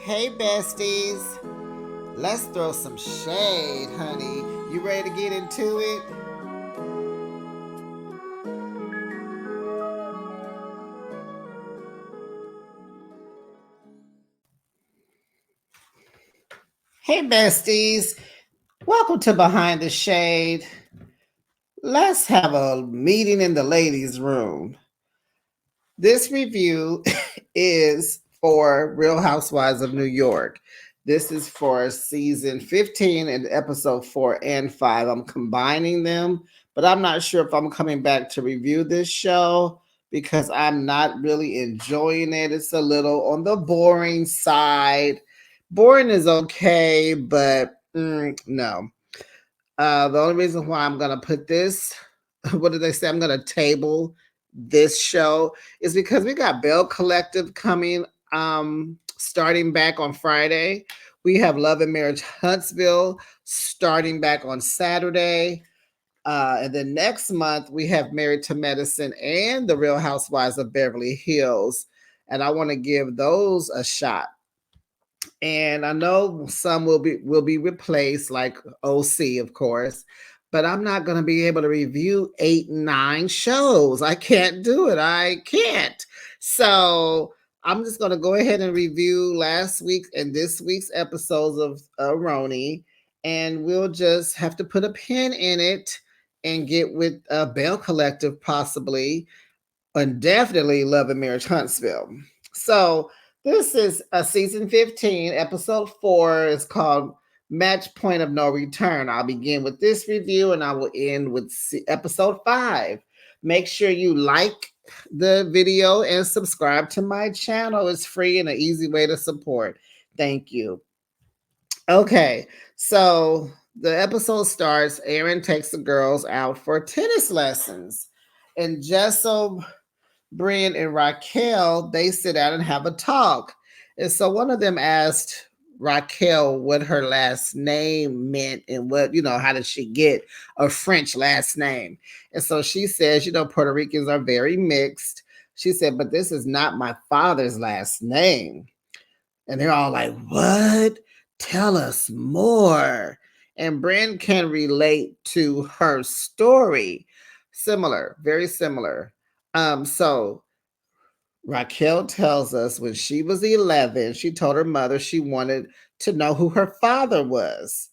Hey besties, let's throw some shade, honey. You ready to get into it? Hey besties, welcome to Behind the Shade. Let's have a meeting in the ladies' room. This review is for Real Housewives of New York. This is for season 15 and episode 4 and 5. I'm combining them, but I'm not sure if I'm coming back to review this show because I'm not really enjoying it. It's a little on the boring side. Boring is okay, but no. The only reason why I'm going to put this, what did they say? I'm going to table this show is because we got Bell Collective coming starting back on Friday. We have Love and Marriage Huntsville starting back on Saturday. And then next month, we have Married to Medicine and The Real Housewives of Beverly Hills. And I want to give those a shot. And I know some will be replaced, like OC, of course, but I'm not going to be able to review 8, 9 shows. I can't do it. I can't. So I'm just going to go ahead and review last week and this week's episodes of Roni, and we'll just have to put a pin in it and get with Bell Collective possibly, and definitely Love and Marriage Huntsville. So this is a season 15, episode 4. It's called Match Point of No Return. I'll begin with this review and I will end with episode 5. Make sure you like the video and subscribe to my channel. It's free and an easy way to support. Thank you. Okay, so the episode starts. Aaron takes the girls out for tennis lessons. And just so Brian and Raquel, they sit down and have a talk. And so one of them asked Raquel what her last name meant and how did she get a French last name? And so she says, Puerto Ricans are very mixed. She said, but this is not my father's last name. And they're all like, what? Tell us more. And Bryn can relate to her story. Similar, very similar. So Raquel tells us when she was 11, she told her mother she wanted to know who her father was.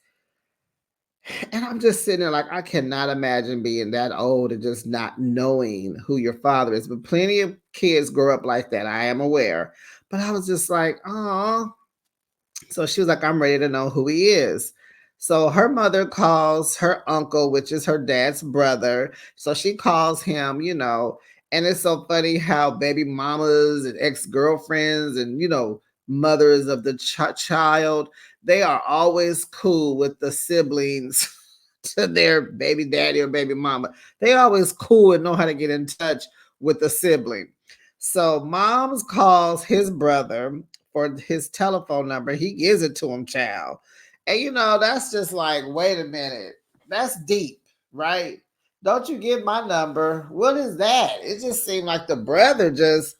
And I'm just sitting there like, I cannot imagine being that old and just not knowing who your father is. But plenty of kids grow up like that. I am aware. But I was just like, oh. So she was like, I'm ready to know who he is. So her mother calls her uncle, which is her dad's brother. So she calls him, and it's so funny how baby mamas and ex-girlfriends and, mothers of the child, they are always cool with the siblings to their baby daddy or baby mama. They always cool and know how to get in touch with the sibling. So mom's calls his brother for his telephone number. He gives it to him, child. And that's just like, wait a minute. That's deep, right? Don't you give my number? What is that? It just seemed like the brother just,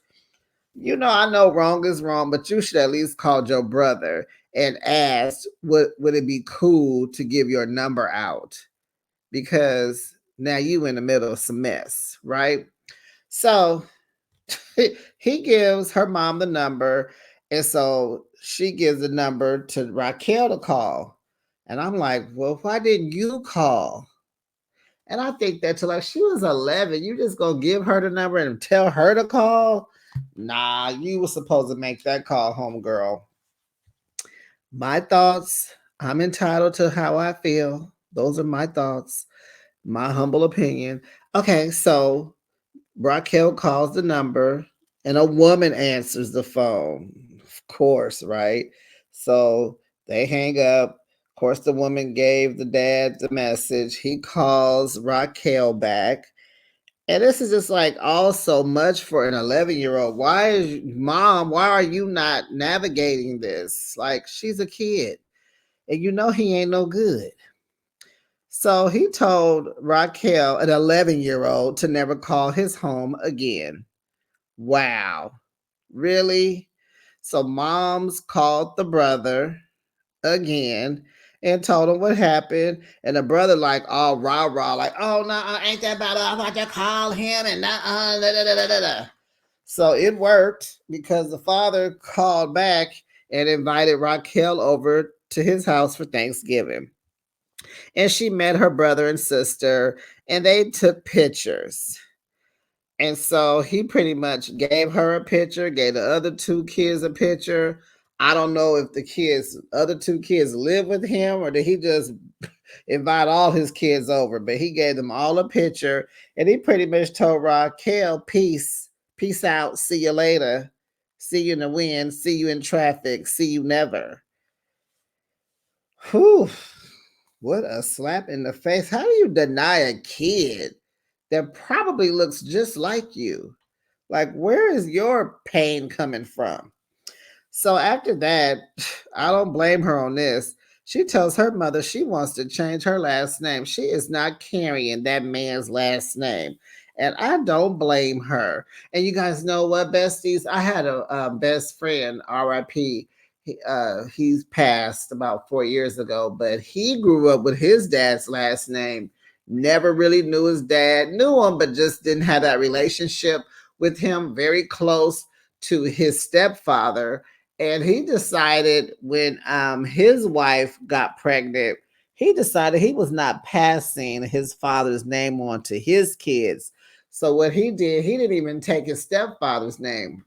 I know wrong is wrong, but you should at least call your brother and ask, would it be cool to give your number out? Because now you in the middle of some mess, right? So he gives her mom the number, and so she gives the number to Raquel to call. And I'm like, well, why didn't you call? And I think that till like she was 11, you just gonna give her the number and tell her to call? Nah, you were supposed to make that call, homegirl. My thoughts, I'm entitled to how I feel. Those are my thoughts, my humble opinion. Okay, so Raquel calls the number and a woman answers the phone. Of course, right? So they hang up. Of course, the woman gave the dad the message. He calls Raquel back. And this is just like all so much for an 11-year-old. Why are you not navigating this? Like, she's a kid. And he ain't no good. So he told Raquel, an 11-year-old, to never call his home again. Wow. Really? So moms called the brother again and told him what happened. And the brother, like, all rah rah, like, oh, no, ain't that about it? I'm about to call him and da, da, da, da, da. So it worked because the father called back and invited Raquel over to his house for Thanksgiving. And she met her brother and sister, and they took pictures. And so he pretty much gave her a picture, gave the other two kids a picture. I don't know if the other two kids live with him, or did he just invite all his kids over, but he gave them all a picture, and he pretty much told Raquel, peace out, see you later, see you in the wind, see you in traffic, see you never. Whew, what a slap in the face. How do you deny a kid that probably looks just like you? Like, where is your pain coming from? So after that, I don't blame her on this. She tells her mother she wants to change her last name. She is not carrying that man's last name. And I don't blame her. And you guys know what, besties? I had a best friend, RIP. He's passed about 4 years ago, but he grew up with his dad's last name. Never really knew his dad, knew him, but just didn't have that relationship with him. Very close to his stepfather, and he decided when his wife got pregnant, he decided he was not passing his father's name on to his kids. So what he did, he didn't even take his stepfather's name.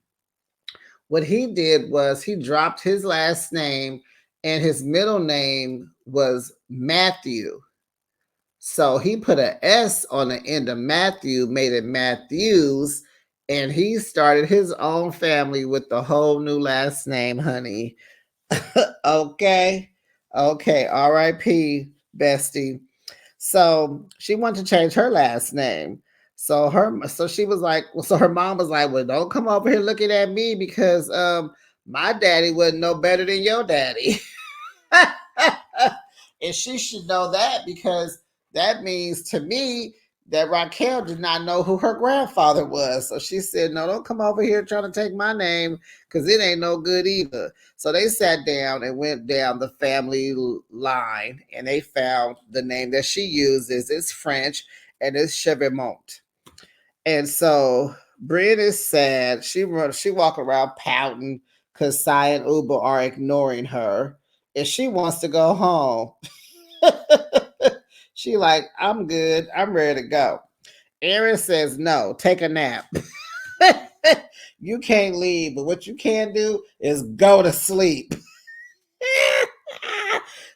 What he did was he dropped his last name, and his middle name was Matthew. So he put an S on the end of Matthew, made it Matthews, and he started his own family with the whole new last name, honey. Okay. Okay. R.I.P. Bestie. So she wanted to change her last name. So she was like, so her mom was like, well, don't come over here looking at me because my daddy wouldn't know better than your daddy. And she should know that because that means to me that Raquel did not know who her grandfather was. So she said, no, don't come over here trying to take my name because it ain't no good either. So they sat down and went down the family line and they found the name that she uses. It's French and it's Chevimont. And so Britt is sad. She walk around pouting because Sai and Uber are ignoring her. And she wants to go home. She like, I'm good. I'm ready to go. Erin says, no, take a nap. You can't leave, but what you can do is go to sleep.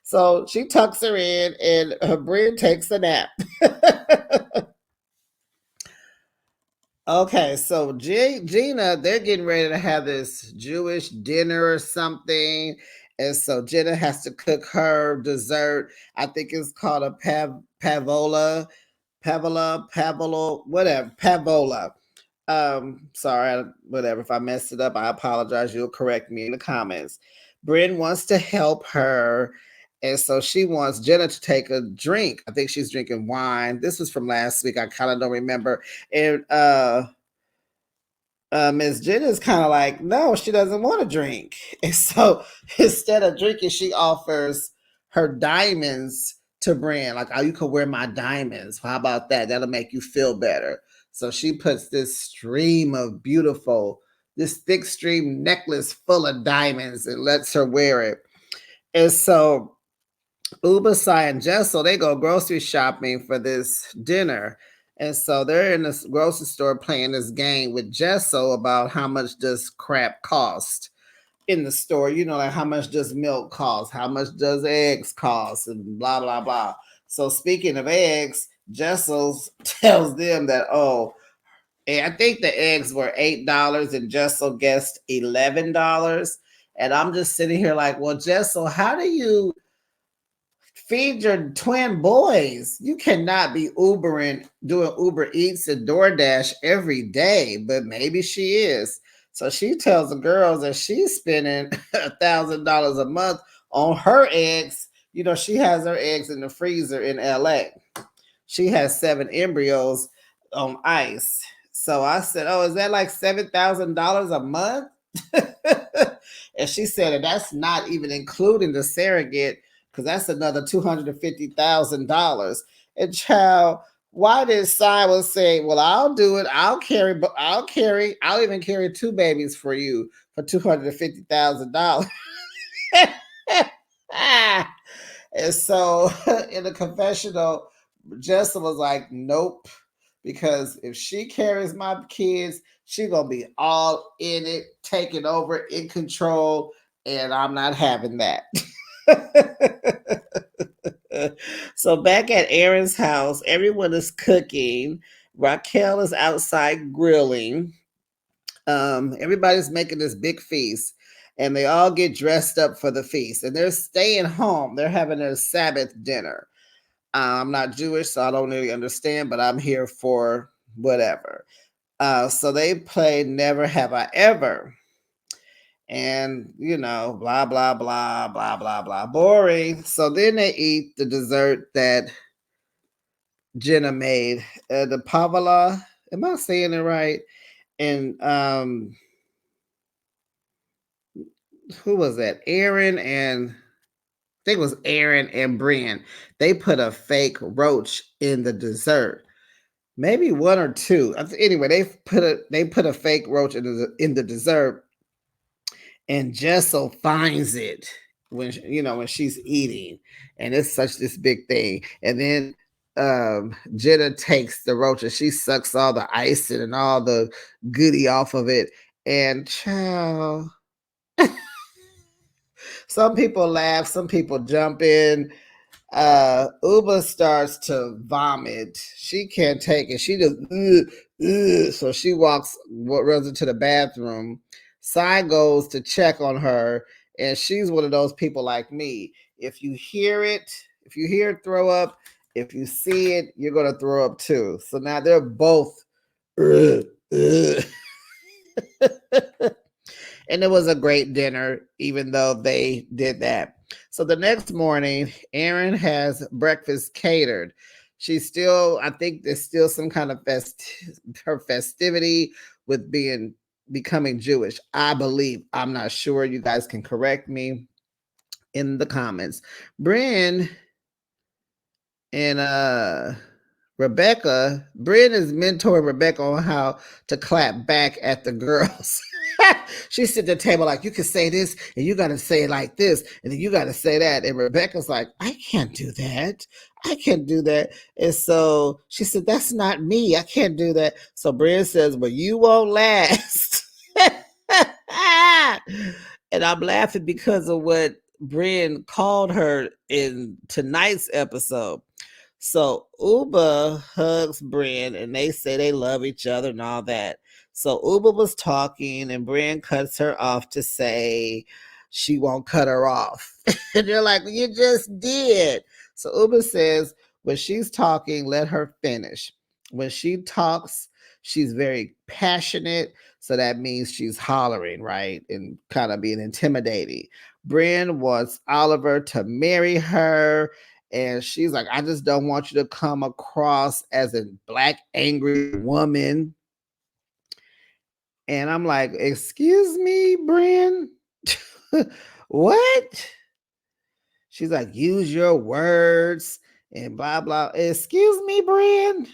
So she tucks her in and her Britt takes a nap. Okay, so Gina, they're getting ready to have this Jewish dinner or something. And so Jenna has to cook her dessert. I think it's called a pavola, whatever, pavola. Sorry, whatever. If I messed it up, I apologize. You'll correct me in the comments. Bryn wants to help her. And so she wants Jenna to take a drink. I think she's drinking wine. This was from last week. I kind of don't remember. And Miss Jenna is kind of like, no, she doesn't want to drink. And so instead of drinking, she offers her diamonds to Brand. Like, oh, you can wear my diamonds. How about that? That'll make you feel better. So she puts this stream of this thick stream necklace full of diamonds and lets her wear it. And so Uba, Sai, and Jessel, they go grocery shopping for this dinner. And so they're in this grocery store playing this game with Jessel about how much does crap cost in the store. You know, like how much does milk cost? How much does eggs cost? And blah, blah, blah. So speaking of eggs, Jessel tells them that, oh, I think the eggs were $8 and Jessel guessed $11. And I'm just sitting here like, well, Jessel, how do you feed your twin boys? You cannot be Ubering, doing Uber Eats and DoorDash every day, but maybe she is. So she tells the girls that she's spending $1,000 a month on her eggs. You know, she has her eggs in the freezer in LA. She has 7 embryos on ice. So I said, oh, is that like $7,000 a month? And she said, and that's not even including the surrogate, because that's another $250,000. And child, why did Cyrus say, well, I'll do it. I'll even carry two babies for you for $250,000. And so in the confessional, Jessa was like, nope, because if she carries my kids, she gonna be all in it, taking over, in control, and I'm not having that. So back at Aaron's house, everyone is cooking. Raquel is outside grilling. Everybody's making this big feast, and they all get dressed up for the feast, and they're staying home. They're having a Sabbath dinner. I'm not Jewish, so I don't really understand, but I'm here for whatever. So they played Never Have I Ever. And, blah, blah, blah, blah, blah, blah. Boring. So then they eat the dessert that Jenna made. The Pavala. Am I saying it right? And who was that? I think it was Aaron and Brian. They put a fake roach in the dessert. Maybe one or two. Anyway, they put a fake roach in the dessert, and Jessel finds it when she's eating, and it's such this big thing. And then Jenna takes the roach and she sucks all the icing and all the goody off of it. And child, some people laugh, some people jump in. Uba starts to vomit. She can't take it. She just so she runs into the bathroom. Sai goes to check on her, and she's one of those people like me. If you hear it throw up, if you see it, you're gonna throw up too. So now they're both and it was a great dinner, even though they did that. So the next morning, Erin has breakfast catered. I think there's still some kind of her festivity with becoming Jewish. I believe. I'm not sure. You guys can correct me in the comments. Bryn and Bryn is mentoring Rebecca on how to clap back at the girls. She sit at the table like, you can say this, and you got to say it like this, and then you got to say that. And Rebecca's like, I can't do that. I can't do that. And so she said, that's not me. I can't do that. So Bryn says, well, you won't last. And I'm laughing because of what Bryn called her in tonight's episode. So Uba hugs Bryn, and they say they love each other and all that. So Uba was talking, and Bryn cuts her off to say she won't cut her off. And they're like, well, you just did. So Uba says, when she's talking, let her finish. When she talks, she's very passionate. So that means she's hollering, right? And kind of being intimidating. Bryn wants Oliver to marry her. And she's like, I just don't want you to come across as a black, angry woman. And I'm like, excuse me, Bryn? What? She's like, use your words and blah, blah. Excuse me, Bryn?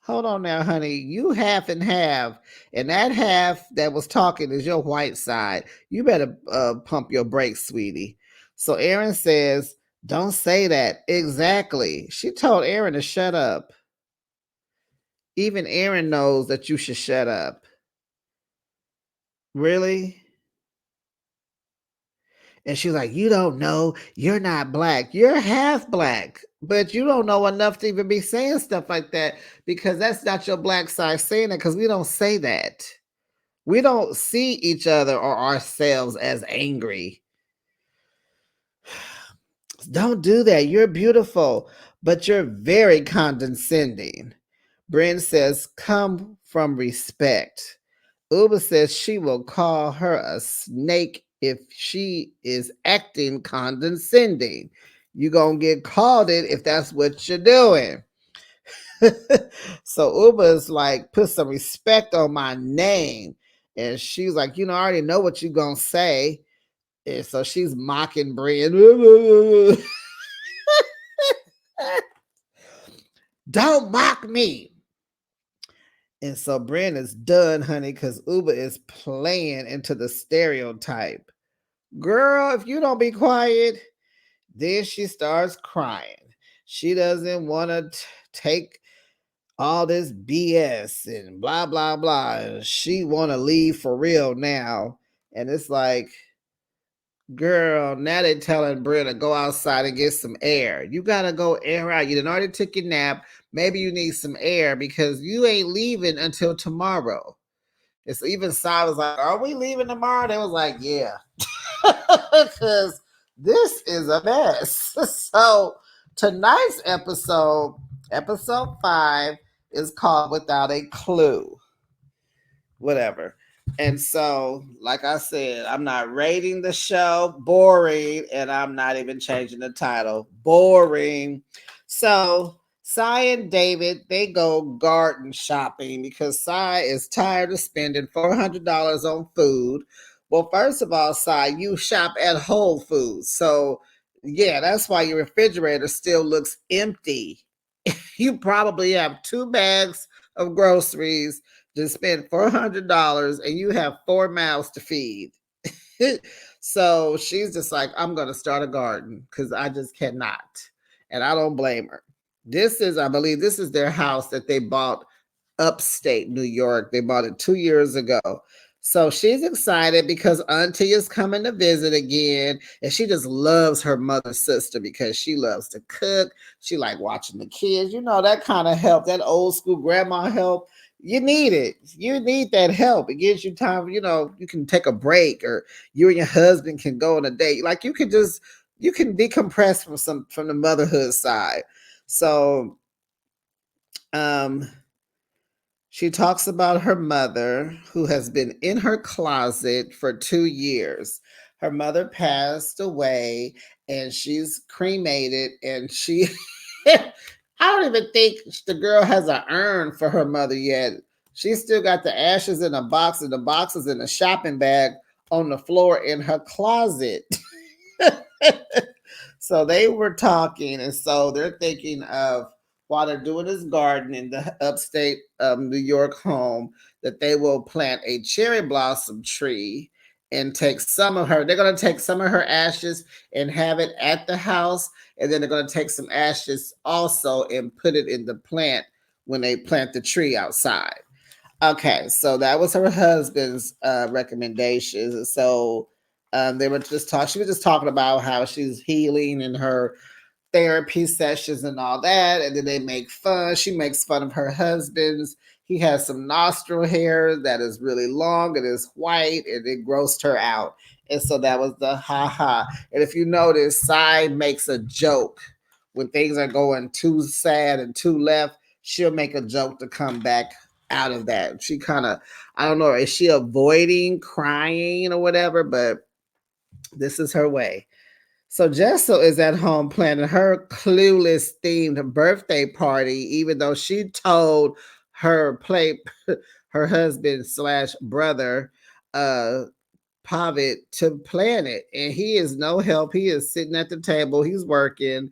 Hold on now, honey. You half and half. And that half that was talking is your white side. You better pump your brakes, sweetie. So Aaron says, don't say that. Exactly. She told Aaron to shut up. Even Aaron knows that you should shut up. Really? And she's like, you don't know. You're not black. You're half black. But you don't know enough to even be saying stuff like that, because that's not your black side saying it, because we don't say that. We don't see each other or ourselves as angry. Don't do that. You're beautiful, but you're very condescending. Bryn says, come from respect. Uba says she will call her a snake if she is acting condescending. You're going to get called it if that's what you're doing. So Uba's like, put some respect on my name. And she's like, I already know what you're going to say. And so she's mocking Bren. Don't mock me. And so Bren is done, honey, because Uba is playing into the stereotype. Girl, if you don't be quiet, then she starts crying. She doesn't want to take all this BS and blah, blah, blah. She want to leave for real now. And it's like, girl, now they telling Bren to go outside and get some air. You got to go air out. You done already took your nap. Maybe you need some air because you ain't leaving until tomorrow. It's even Sai was like, are we leaving tomorrow? They was like, yeah. Because this is a mess. So tonight's episode 5, is called Without a Clue. Whatever. And so, like I said, I'm not rating the show boring, and I'm not even changing the title. Boring. So Sai and David, they go garden shopping because Sai is tired of spending $400 on food. Well, first of all, Sai, you shop at Whole Foods. So yeah, that's why your refrigerator still looks empty. You probably have 2 bags of groceries to spend $400 and you have 4 mouths to feed. So she's just like, I'm going to start a garden because I just cannot. And I don't blame her. I believe this is their house that they bought upstate New York. They bought it 2 years ago. So she's excited because Auntie is coming to visit again. And she just loves her mother's sister because she loves to cook. She like watching the kids. That kind of help, that old school grandma help. You need it. You need that help. It gives you time, you can take a break, or you and your husband can go on a date. Like you can decompress from the motherhood side. So she talks about her mother, who has been in her closet for 2 years. Her mother passed away and she's cremated, and I don't even think the girl has an urn for her mother yet. She still got the ashes in a box, and the box is in a shopping bag on the floor in her closet. So they were talking, and so they're thinking of, while they're doing this garden in the upstate New York home, that they will plant a cherry blossom tree and they're going to take some of her ashes and have it at the house. And then they're going to take some ashes also and put it in the plant when they plant the tree outside. Okay, so that was her husband's recommendations. So they were just talking. She was just talking about how she's healing in her therapy sessions and all that. And then they make fun. She makes fun of her husband's. He has some nostril hair that is really long and is white, and it grossed her out. And so that was the ha ha. And if you notice, Sai makes a joke when things are going too sad and too left. She'll make a joke to come back out of that. She kind of, I don't know, is she avoiding crying or whatever? But this is her way. So Jessel is at home planning her clueless themed birthday party, even though she told her her husband / brother, Pavitt, to plan it. And he is no help. He is sitting at the table. He's working.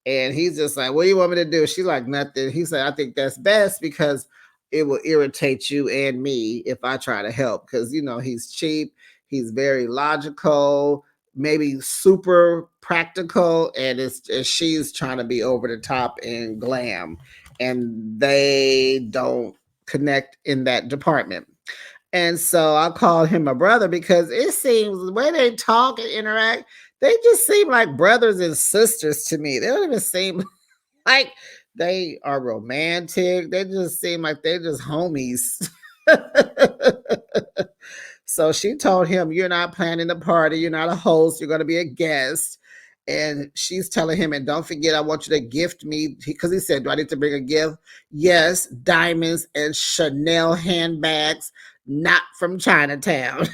And he's just like, what do you want me to do? She's like, nothing. He said, I think that's best because it will irritate you and me if I try to help. Because, he's cheap. He's very logical, maybe super practical. And she's trying to be over the top and glam. And they don't connect in that department. And so I call him a brother because it seems the way they talk and interact, they just seem like brothers and sisters to me. They don't even seem like they are romantic. They just seem like they're just homies. So she told him, you're not planning the party. You're not a host. You're going to be a guest. And she's telling him, and don't forget, I want you to gift me, because he said, do I need to bring a gift? Yes, diamonds and Chanel handbags, not from Chinatown.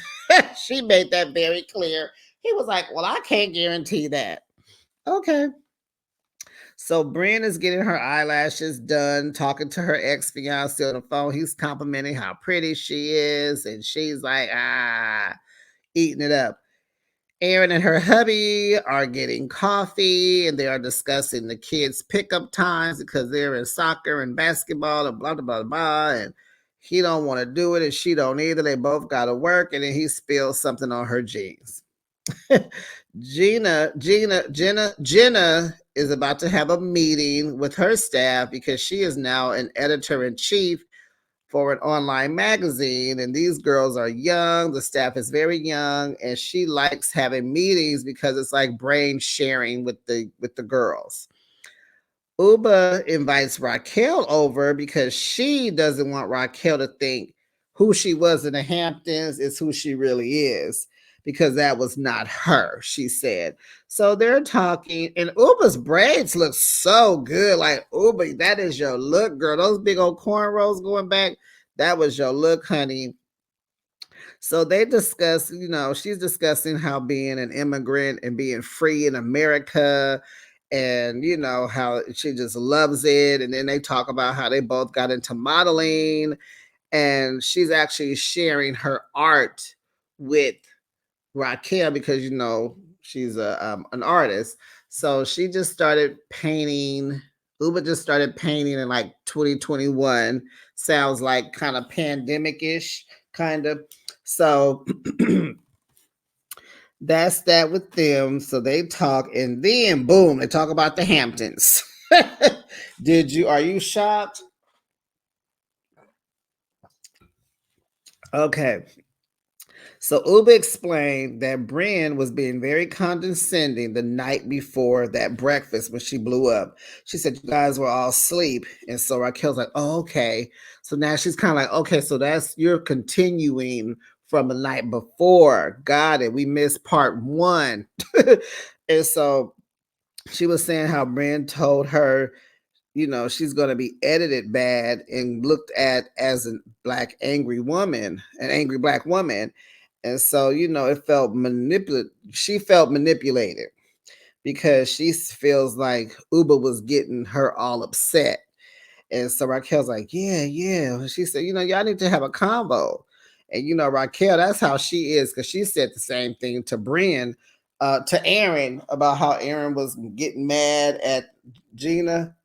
She made that very clear. He was like, well, I can't guarantee that. Okay. So Bryn is getting her eyelashes done, talking to her ex-fiance on the phone. He's complimenting how pretty she is, and she's like, eating it up. Erin and her hubby are getting coffee, and they are discussing the kids' pickup times because they're in soccer and basketball and blah blah blah blah. And he don't want to do it, and she don't either. They both got to work, and then he spills something on her jeans. Jenna is about to have a meeting with her staff because she is now an editor in chief for an online magazine, and these girls are young. The staff is very young, and she likes having meetings because it's like brain sharing with the girls. Uba invites Raquel over because she doesn't want Raquel to think who she was in the Hamptons is who she really is, because that was not her, she said. So they're talking, and Uba's braids look so good. Like, Uba, that is your look, girl. Those big old cornrows going back, that was your look, honey. So they discuss, she's discussing how being an immigrant and being free in America, and how she just loves it. And then they talk about how they both got into modeling, and she's actually sharing her art with Raquel because she's an artist. So she just started painting. Uba just started painting in like 2021. Sounds like kind of pandemic-ish, kind of. So that's that with them. So they talk, and then boom, they talk about the Hamptons. Are you shocked? Okay. So Uba explained that Bryn was being very condescending the night before that breakfast when she blew up. She said, you guys were all asleep. And so Raquel's like, oh, okay. So now she's kind of like, okay, so you're continuing from the night before. Got it. We missed part one. And so she was saying how Bryn told her, she's going to be edited bad and looked at as a black angry woman, an angry black woman. And so, it felt manipulated. She felt manipulated because she feels like Uba was getting her all upset. And so Raquel's like, yeah, yeah. She said, y'all need to have a combo. And, Raquel, that's how she is, because she said the same thing to Bryn, to Aaron, about how Aaron was getting mad at Gina.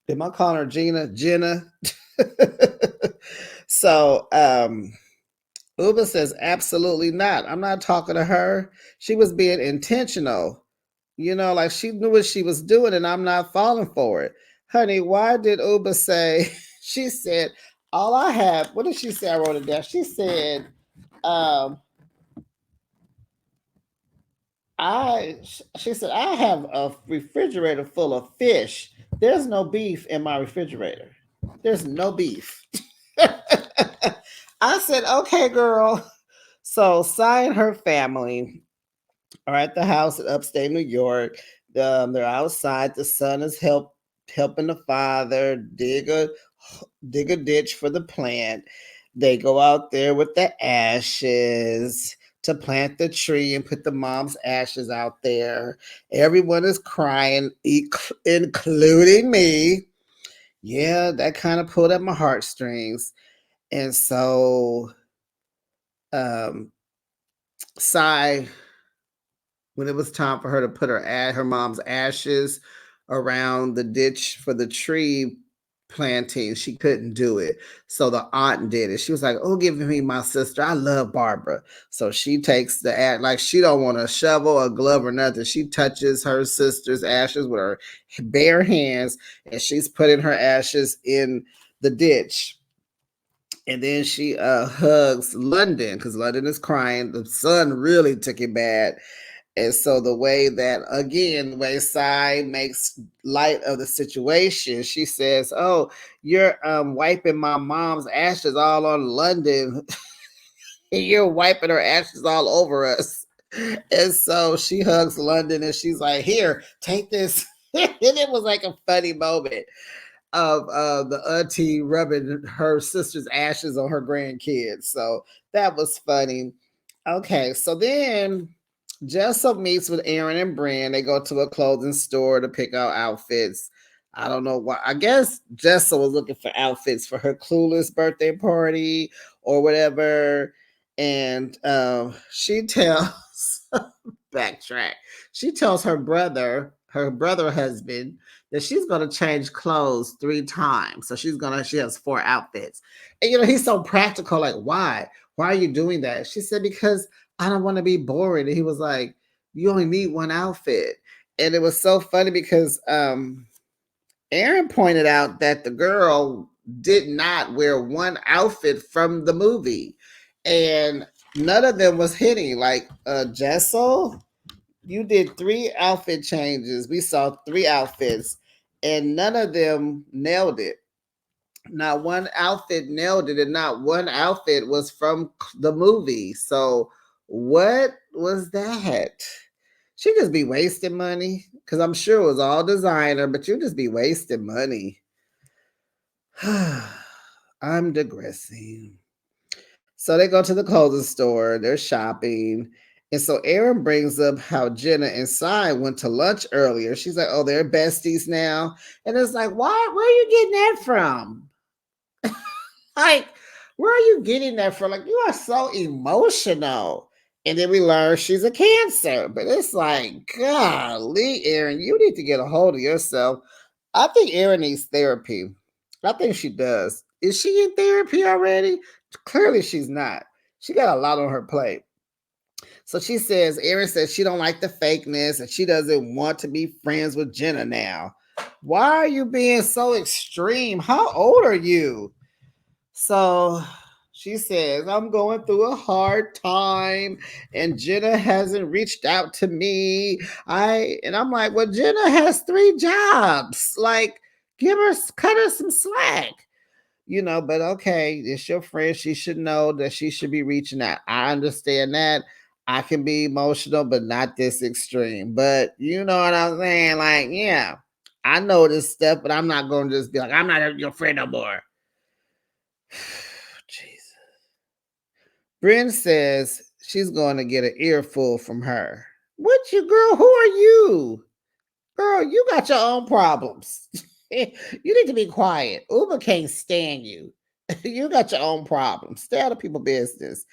Am I calling her Gina? Jenna. So Uba says, absolutely not. I'm not talking to her. She was being intentional. Like she knew what she was doing, and I'm not falling for it. Honey, why did Uba say, she said, all I have, what did she say? I wrote it down. She said, um, she said, I have a refrigerator full of fish. There's no beef in my refrigerator. There's no beef. I said, okay, girl. So Cy and her family are at the house in upstate New York. They're outside. The son is helping the father dig a ditch for the plant. They go out there with the ashes to plant the tree and put the mom's ashes out there. Everyone is crying, including me. Yeah, that kind of pulled at my heartstrings. And so Cy, when it was time for her to put her mom's ashes around the ditch for the tree planting, she couldn't do it. So the aunt did it. She was like, oh, give me my sister. I love Barbara. So she takes the ash, like she don't want a shovel, a glove, or nothing. She touches her sister's ashes with her bare hands, and she's putting her ashes in the ditch. And then she hugs London because London is crying. The son really took it bad. And so the way that, again, the way Cy makes light of the situation, she says, oh, you're wiping my mom's ashes all on London. And you're wiping her ashes all over us. And so she hugs London and she's like, here, take this. And it was like a funny moment of the auntie rubbing her sister's ashes on her grandkids. So that was funny. Okay, so then Jessa meets with Aaron and Bran. They go to a clothing store to pick out outfits. I don't know why. I guess Jessa was looking for outfits for her clueless birthday party or whatever. And she tells backtrack. She tells her brother husband, that she's gonna change clothes 3 times. So she has 4 outfits. And he's so practical, like, why? Why are you doing that? She said, because I don't want to be boring. And he was like, you only need one outfit. And it was so funny because Aaron pointed out that the girl did not wear one outfit from the movie. And none of them was hitting. Like Jessel, you did 3 outfit changes. We saw 3 outfits, and none of them nailed it. Not one outfit nailed it, and not one outfit was from the movie. So, what was that? She just be wasting money because I'm sure it was all designer, but you just be wasting money. I'm digressing. So they go to the clothing store, they're shopping. And so Aaron brings up how Jenna and Sai went to lunch earlier. She's like, oh, they're besties now. And it's like, why? Where are you getting that from? Like, where are you getting that from? Like, you are so emotional. And then we learn she's a Cancer. But it's like, golly, Aaron, you need to get a hold of yourself. I think Erin needs therapy. I think she does. Is she in therapy already? Clearly she's not. She got a lot on her plate. So she says, Erin says she don't like the fakeness and she doesn't want to be friends with Jenna now. Why are you being so extreme? How old are you? So she says, I'm going through a hard time and Jenna hasn't reached out to me. I'm like, well, Jenna has 3 jobs. Like, cut her some slack. But okay, it's your friend. She should know that she should be reaching out. I understand that. I can be emotional, but not this extreme. But you know what I'm saying? Like, yeah, I know this stuff, but I'm not going to just be like, I'm not your friend no more. Jesus. Bryn says she's going to get an earful from her. What you, girl? Who are you? Girl, you got your own problems. You need to be quiet. Uber can't stand you. You got your own problems. Stay out of people's business.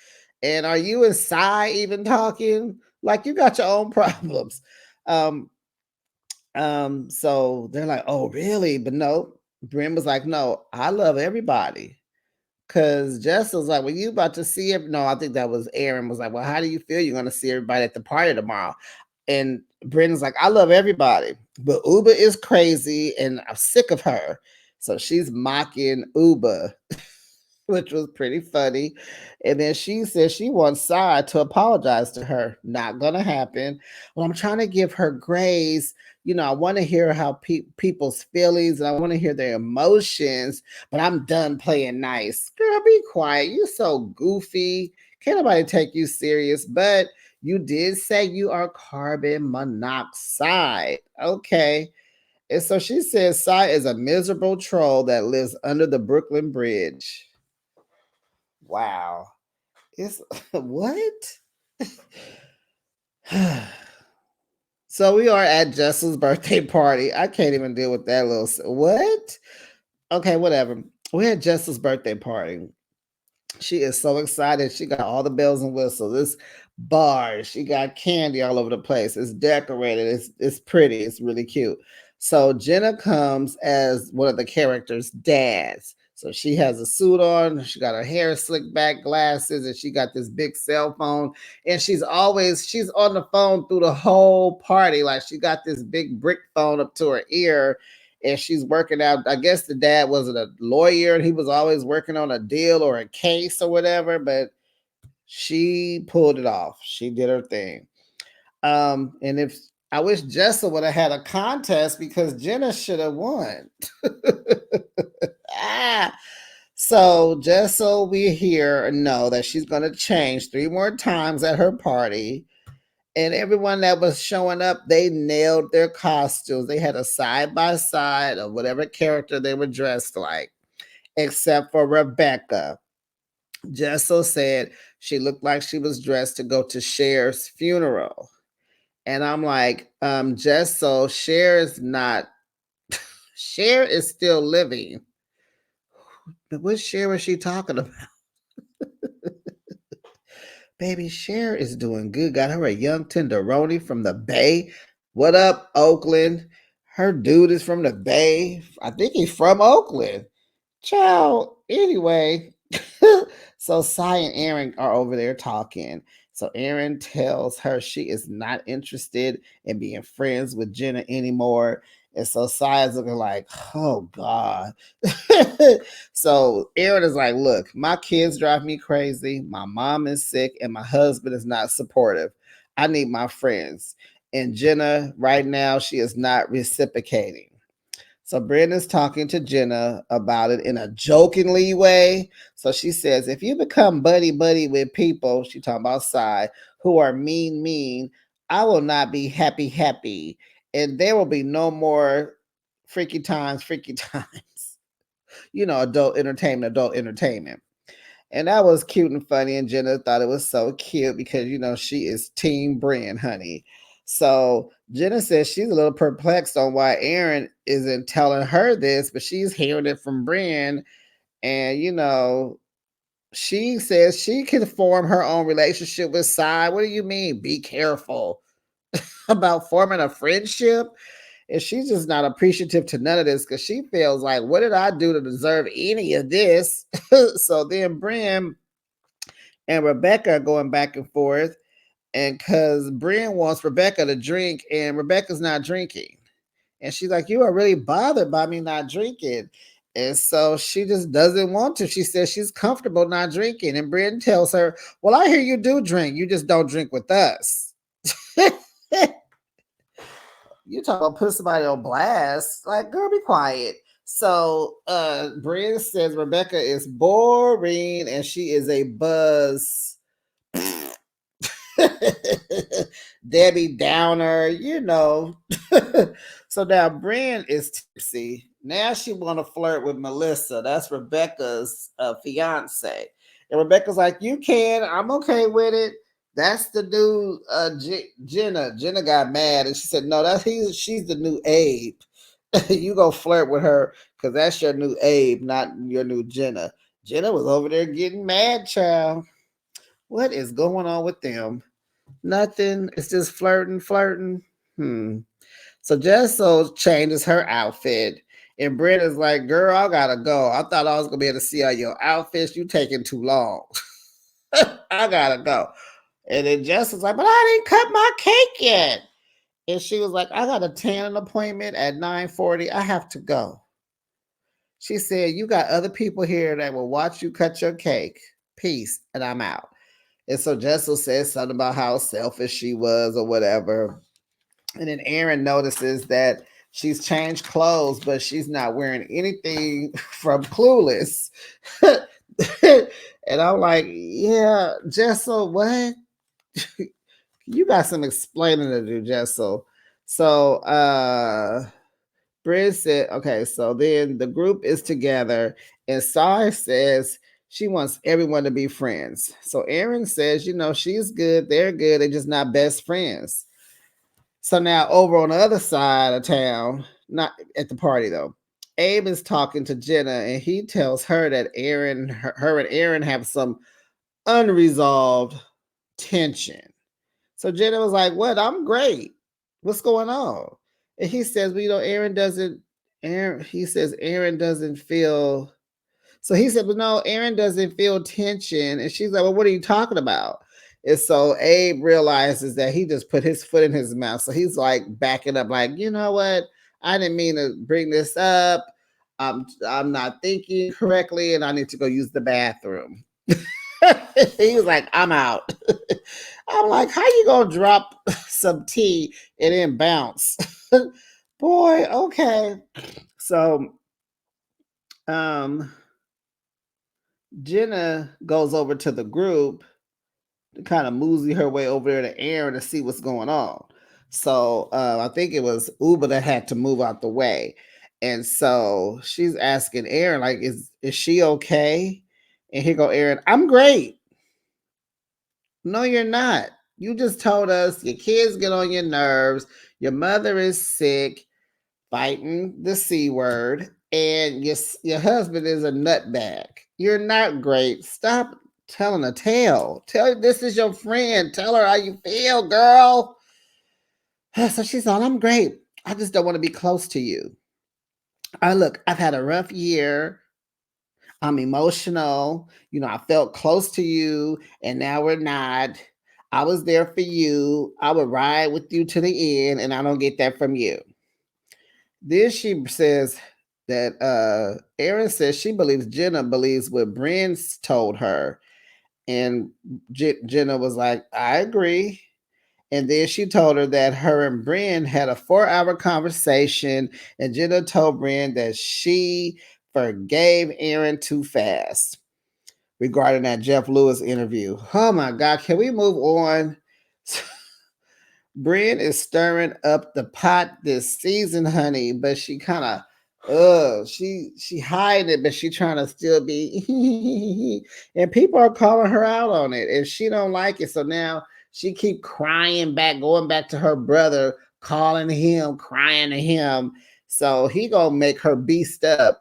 And are you and Sai even talking? Like, you got your own problems. Um, so they're like, oh, really? But no, Bryn was like, no, I love everybody. Cause Jess was like, well, you about to see it. No, I think that was Aaron was like, well, how do you feel you're gonna see everybody at the party tomorrow? And Brendan's like, I love everybody, but Uber is crazy and I'm sick of her. So she's mocking Uber, which was pretty funny. And then she says she wants Sai to apologize to her. Not gonna happen. Well, I'm trying to give her grace. I want to hear how people's feelings and I want to hear their emotions, but I'm done playing nice. Girl, be quiet. You so goofy. Can't nobody take you serious, but you did say you are carbon monoxide. Okay. And so she says Sai is a miserable troll that lives under the Brooklyn Bridge. Wow. It's what? So we are at Jessel's birthday party. I can't even deal with that little what? Okay, whatever. We're at Jessel's birthday party. She is so excited. She got all the bells and whistles. This bar. She got candy all over the place. It's decorated. It's pretty. It's really cute. So Jenna comes as one of the characters' dads. So she has a suit on. She got her hair slicked back, glasses, and she got this big cell phone. And she's on the phone through the whole party. Like she got this big brick phone up to her ear and she's working out. I guess the dad wasn't a lawyer and he was always working on a deal or a case or whatever, but she pulled it off. She did her thing. And if I wish Jessa would have had a contest because Jenna should have won. So Jessa, we hear know that she's going to change 3 more times at her party. And everyone that was showing up, they nailed their costumes. They had a side by side of whatever character they were dressed like, except for Rebecca. Jessel said She looked like she was dressed to go to Cher's funeral. And I'm like, just so Cher is not, Cher is still living. But what Cher was she talking about? Baby, Cher is doing good. Got her a young tenderoni from the Bay. What up, Oakland? Her dude is from the Bay. I think he's from Oakland. Child, anyway. So Cy and Aaron are over there talking. So Aaron tells her she is not interested in being friends with Jenna anymore. And so Cy is looking like, oh God. So Aaron is like, look, my kids drive me crazy. My mom is sick and my husband is not supportive. I need my friends. And Jenna, right now, she is not reciprocating. So Brenda's talking to Jenna about it in a jokingly way. So she says, if you become buddy with people, she talking about Cy, who are mean, I will not be happy. And there will be no more freaky times. Adult entertainment. And that was cute and funny. And Jenna thought it was so cute because, she is Team Bren, honey. So Jenna says she's a little perplexed on why Aaron isn't telling her this, but she's hearing it from Bren. And, she says she can form her own relationship with Cy. What do you mean? Be careful about forming a friendship. And she's just not appreciative to none of this because she feels like, what did I do to deserve any of this? So then Bren and Rebecca are going back and forth. And because Bren wants Rebecca to drink and Rebecca's not drinking. And she's like, you are really bothered by me not drinking. And so she just doesn't want to. She says she's comfortable not drinking. And Bren tells her, well, I hear you do drink. You just don't drink with us. You talk about put somebody on blast. Like, girl, be quiet. So Bren says Rebecca is boring and she is a buzz. Debbie Downer, So now Bren is tipsy. Now she want to flirt with Melissa. That's Rebecca's fiance. And Rebecca's like, you can. I'm okay with it. That's the new Jenna. Jenna got mad and she said, no, she's the new Abe. You go flirt with her because that's your new Abe, not your new Jenna. Jenna was over there getting mad, child. What is going on with them? Nothing. It's just flirting. So Jessel changes her outfit. And Brenda's like, girl, I gotta go. I thought I was gonna be able to see all your outfits. You taking too long. I gotta go. And then Jessel's like, but I didn't cut my cake yet. And she was like, I got a tanning appointment at 9:40. I have to go. She said, you got other people here that will watch you cut your cake. Peace. And I'm out. And so Jessel says something about how selfish she was or whatever. And then Aaron notices that she's changed clothes, but she's not wearing anything from Clueless. And I'm like, yeah, Jessel, what? You got some explaining to do, Jessel. So Briz said, okay, so then the group is together, and Sai says she wants everyone to be friends. So Aaron says, she's good, they're good, they're just not best friends. So now over on the other side of town, not at the party though, Abe is talking to Jenna and he tells her that her and Aaron have some unresolved tension. So Jenna was like, what? I'm great. What's going on? And he says, well, he says Aaron doesn't feel. So he said, well, no, Aaron doesn't feel tension. And she's like, well, what are you talking about? And so Abe realizes that he just put his foot in his mouth. So he's like backing up, like, you know what? I didn't mean to bring this up. I'm not thinking correctly, and I need to go use the bathroom. He was like, I'm out. I'm like, how you gonna drop some tea and then bounce? Boy, okay. So Jenna goes over to the group to kind of moosey her way over there to Aaron to see what's going on. So I think it was Uba that had to move out the way. And so she's asking Aaron, like, is she okay? And here go Aaron, I'm great. No, you're not. You just told us your kids get on your nerves, your mother is sick, fighting the C word, and your husband is a nutbag. You're not great. Stop telling a tale. Tell this is your friend. Tell her how you feel, girl. So she's all, I'm great. I just don't want to be close to you. Look, I've had a rough year. I'm emotional. I felt close to you, and now we're not. I was there for you. I would ride with you to the end, and I don't get that from you. Then she says that Erin says she believes Jenna believes what Bryn's told her. And Jenna was like, I agree. And then she told her that her and Bryn had a 4-hour conversation, and Jenna told Bryn that she forgave Erin too fast regarding that Jeff Lewis interview. Oh my God, can we move on? Bryn is stirring up the pot this season, honey, but she kind of she hiding it, but she trying to still be and people are calling her out on it and she don't like it. So now she keep crying back, going back to her brother, calling him, crying to him. So he gonna make her beast up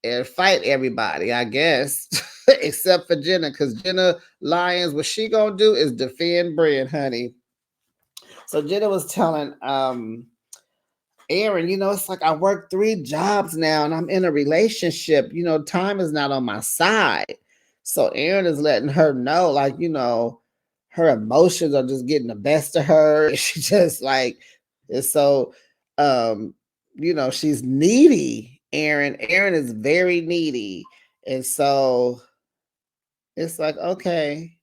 and fight everybody, I guess. Except for Jenna, because Jenna Lyons, what she gonna do is defend Bryn, honey. So Jenna was telling Erin, it's like I work 3 jobs now and I'm in a relationship. Time is not on my side. So Erin is letting her know, like, her emotions are just getting the best of her. And she just like is so she's needy. Erin is very needy. And so it's like, okay.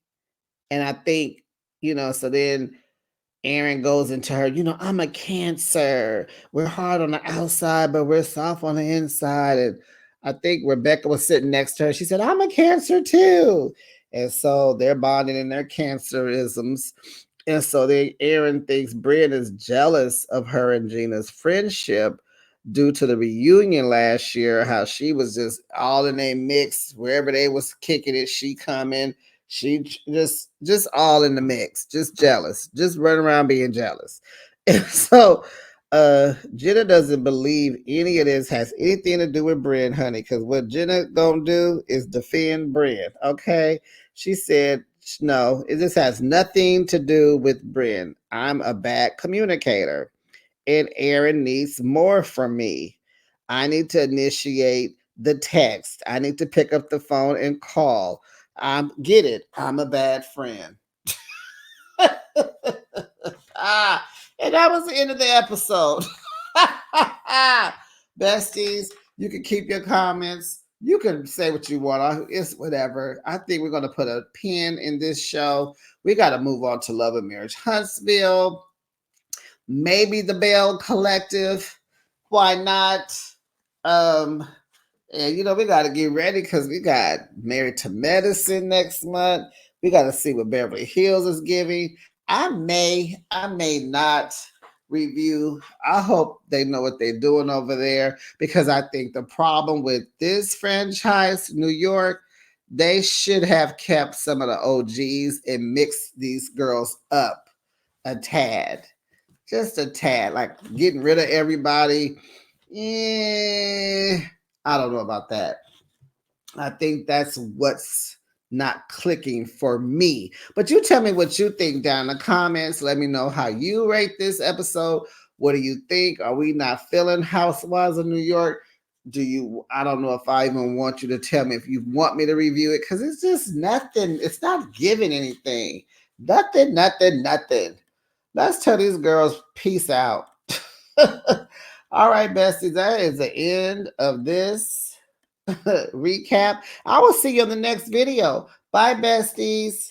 And I think, so then Erin goes into her, I'm a Cancer. We're hard on the outside, but we're soft on the inside. And I think Rebecca was sitting next to her. She said, I'm a Cancer too. And so they're bonding in their Cancerisms. And so then Erin thinks Brian is jealous of her and Gina's friendship due to the reunion last year, how she was just all in a mix. Wherever they was kicking it, she coming. She just all in the mix, just jealous, just running around being jealous. And so Jenna doesn't believe any of this has anything to do with Bryn, honey, because what Jenna gonna do is defend Bryn. Okay. She said, no, it just has nothing to do with Bryn. I'm a bad communicator. And Erin needs more from me. I need to initiate the text. I need to pick up the phone and call. Get it. I'm a bad friend. And that was the end of the episode. Besties, you can keep your comments. You can say what you want. It's whatever. I think we're going to put a pin in this show. We got to move on to Love and Marriage Huntsville. Maybe the Bell Collective. Why not? And we got to get ready because we got Married to Medicine next month. We got to see what Beverly Hills is giving. I may not review. I hope they know what they're doing over there because I think the problem with this franchise, New York, they should have kept some of the OGs and mixed these girls up a tad, just a tad, like getting rid of everybody. I don't know about that. I think that's what's not clicking for me. But you tell me what you think down in the comments. Let me know how you rate this episode. What do you think? Are we not feeling Housewives of New York? I don't know if I even want you to tell me if you want me to review it because it's just nothing. It's not giving anything. Nothing. Let's tell these girls peace out. All right, besties, that is the end of this recap. I will see you in the next video. Bye, besties.